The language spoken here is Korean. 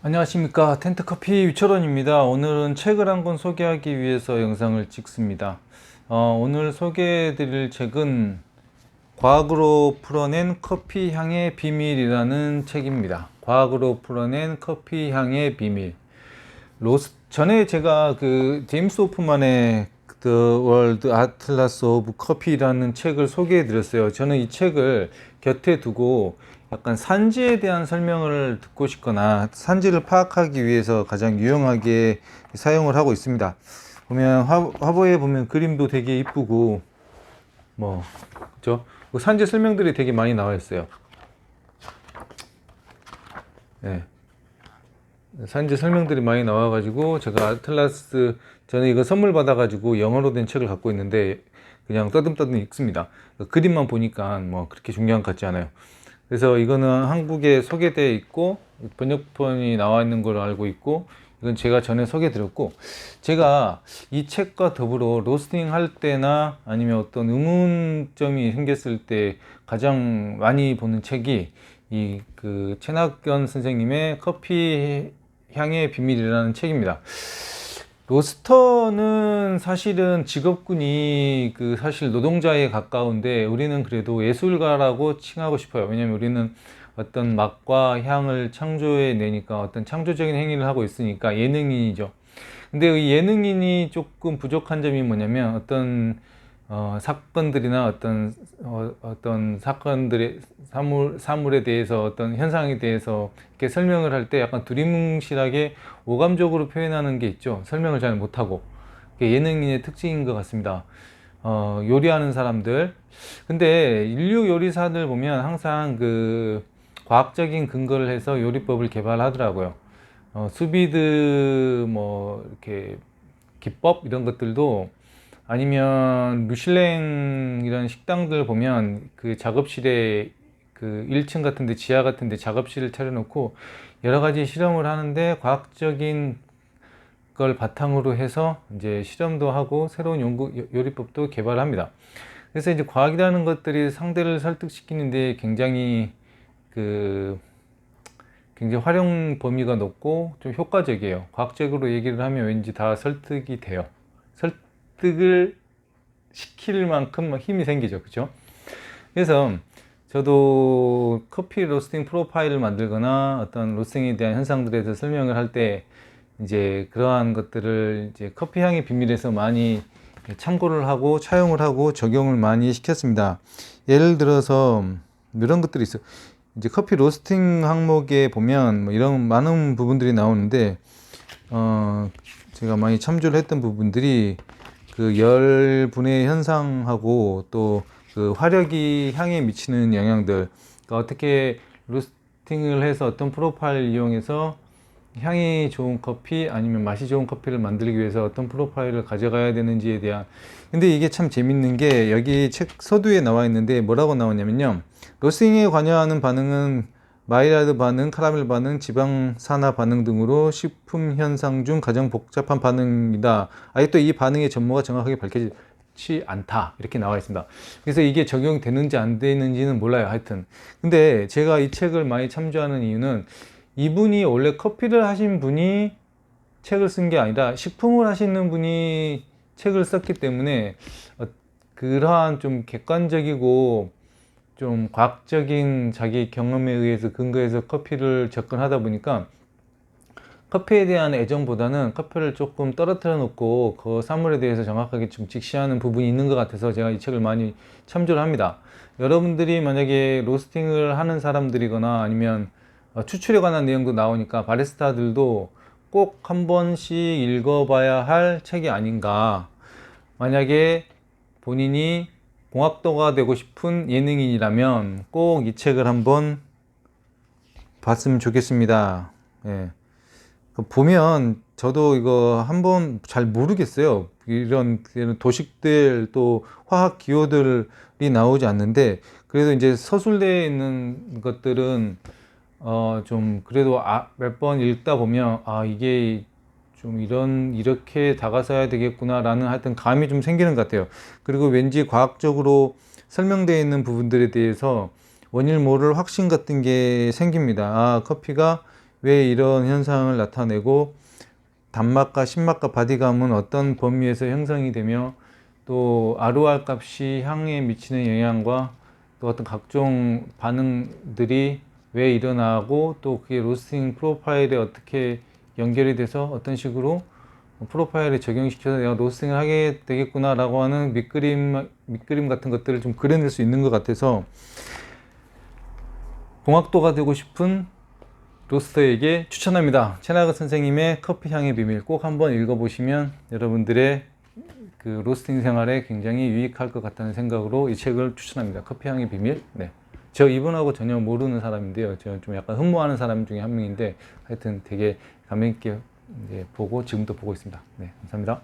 안녕하십니까, 텐트커피 유철원입니다. 오늘은 책을 한 권 소개하기 위해서 영상을 찍습니다. 오늘 소개해드릴 책은 과학으로 풀어낸 커피 향의 비밀이라는 책입니다. 과학으로 풀어낸 커피 향의 비밀. 전에 제가 제임스 호프만의 The World Atlas of Coffee라는 책을 소개해 드렸어요. 저는 이 책을 곁에 두고 약간 산지에 대한 설명을 듣고 싶거나 산지를 파악하기 위해서 가장 유용하게 사용을 하고 있습니다. 보면 화보에 보면 그림도 되게 이쁘고 그죠? 산지 설명들이 되게 많이 나와 있어요. 네. 산지 설명들이 많이 나와가지고 제가 아틀라스, 저는 이거 선물 받아가지고 영어로 된 책을 갖고 있는데 그냥 떠듬떠듬 읽습니다. 그림만 보니까 그렇게 중요한 것 같지 않아요. 그래서 이거는 한국에 소개되어 있고 번역본이 나와 있는 걸로 알고 있고, 이건 제가 전에 소개해 드렸고, 제가 이 책과 더불어 로스팅 할 때나 아니면 어떤 의문점이 생겼을 때 가장 많이 보는 책이 최낙견 선생님의 커피 향의 비밀이라는 책입니다. 로스터는 사실은 직업군이 사실 노동자에 가까운데, 우리는 그래도 예술가라고 칭하고 싶어요. 왜냐면 우리는 어떤 맛과 향을 창조해 내니까 어떤 창조적인 행위를 하고 있으니까 예능인이죠. 근데 이 예능인이 조금 부족한 점이 뭐냐면, 어떤 사건들이나 어떤 사건들의 사물에 대해서, 어떤 현상에 대해서 이렇게 설명을 할 때 약간 두리뭉실하게 오감적으로 표현하는 게 있죠. 설명을 잘 못하고. 그게 예능인의 특징인 것 같습니다. 요리하는 사람들. 근데 인류 요리사들 보면 항상 과학적인 근거를 해서 요리법을 개발하더라고요. 수비드 이렇게 기법 이런 것들도, 아니면 미슐랭 이런 식당들 보면 작업실에 1층 같은데, 지하 같은데 작업실을 차려놓고 여러 가지 실험을 하는데, 과학적인 걸 바탕으로 해서 이제 실험도 하고 새로운 요리법도 개발합니다. 그래서 이제 과학이라는 것들이 상대를 설득시키는데 굉장히 활용 범위가 높고 좀 효과적이에요. 과학적으로 얘기를 하면 왠지 다 설득이 돼요. 설득을 시킬 만큼 힘이 생기죠. 그죠? 그래서 저도 커피 로스팅 프로파일을 만들거나 어떤 로스팅에 대한 현상들에 대해서 설명을 할 때 이제 그러한 것들을 이제 커피 향의 비밀에서 많이 참고를 하고 차용을 하고 적용을 많이 시켰습니다. 예를 들어서 이런 것들이 있어요. 이제 커피 로스팅 항목에 보면 이런 많은 부분들이 나오는데, 제가 많이 참조를 했던 부분들이 열 분해 현상하고 또 화력이 향에 미치는 영향들, 그러니까 어떻게 로스팅을 해서 어떤 프로파일을 이용해서 향이 좋은 커피 아니면 맛이 좋은 커피를 만들기 위해서 어떤 프로파일을 가져가야 되는지에 대한. 근데 이게 참 재밌는 게, 여기 책 서두에 나와 있는데 뭐라고 나오냐면요, 로스팅에 관여하는 반응은 마이라드 반응, 카라멜 반응, 지방 산화 반응 등으로 식품 현상 중 가장 복잡한 반응이다. 아예 또 이 반응의 전모가 정확하게 밝혀지지 않다, 이렇게 나와 있습니다. 그래서 이게 적용되는지 안 되는지는 몰라요. 하여튼 근데 제가 이 책을 많이 참조하는 이유는, 이분이 원래 커피를 하신 분이 책을 쓴 게 아니라 식품을 하시는 분이 책을 썼기 때문에, 그러한 좀 객관적이고 좀 과학적인 자기 경험에 의해서 근거해서 커피를 접근하다 보니까 커피에 대한 애정보다는 커피를 조금 떨어뜨려 놓고 그 사물에 대해서 정확하게 좀 직시하는 부분이 있는 것 같아서 제가 이 책을 많이 참조를 합니다. 여러분들이 만약에 로스팅을 하는 사람들이거나 아니면 추출에 관한 내용도 나오니까 바리스타들도 꼭 한 번씩 읽어봐야 할 책이 아닌가. 만약에 본인이 공학도가 되고 싶은 예능인이라면 꼭 이 책을 한번 봤으면 좋겠습니다. 예. 보면 저도 이거 한번 잘 모르겠어요. 이런 도식들 또 화학 기호들이 나오지 않는데, 그래도 이제 서술되어 있는 것들은 좀 그래도 몇 번 읽다 보면 이게 좀 이렇게 다가서야 되겠구나 라는 하여튼 감이 좀 생기는 것 같아요. 그리고 왠지 과학적으로 설명되어 있는 부분들에 대해서 원일 모를 확신 같은 게 생깁니다. 커피가 왜 이런 현상을 나타내고 단맛과 신맛과 바디감은 어떤 범위에서 형성이 되며 또 ROR 값이 향에 미치는 영향과 또 어떤 각종 반응들이 왜 일어나고 또 그게 로스팅 프로파일에 어떻게 연결이 돼서 어떤 식으로 프로파일에 적용시켜서 내가 로스팅을 하게 되겠구나 라고 하는 밑그림 같은 것들을 좀 그려낼 수 있는 것 같아서 공학도가 되고 싶은 로스터에게 추천합니다. 최나그 선생님의 커피 향의 비밀 꼭 한번 읽어보시면 여러분들의 그 로스팅 생활에 굉장히 유익할 것 같다는 생각으로 이 책을 추천합니다. 커피 향의 비밀. 네. 저 이분하고 전혀 모르는 사람인데요. 저는 좀 약간 흠모하는 사람 중에 한 명인데 하여튼 되게 감명 있게 보고 지금도 보고 있습니다. 네, 감사합니다.